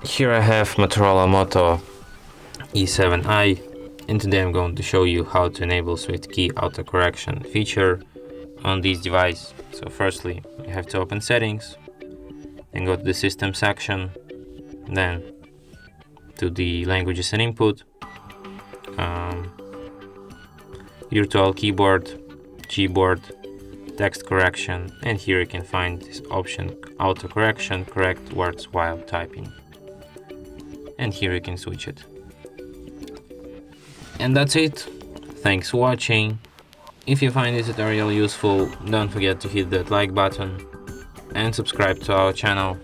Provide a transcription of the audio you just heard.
Here I have Motorola Moto E7i, and today I'm going to show you how to enable Swiftkey autocorrection feature on this device. So firstly, you have to open settings, then go to the system section, then to the languages and input, virtual keyboard, Gboard, text correction, and here you can find this option autocorrection, correct words while typing. And here you can switch it. And that's it. Thanks for watching. If you find this tutorial useful, don't forget to hit that like button and subscribe to our channel.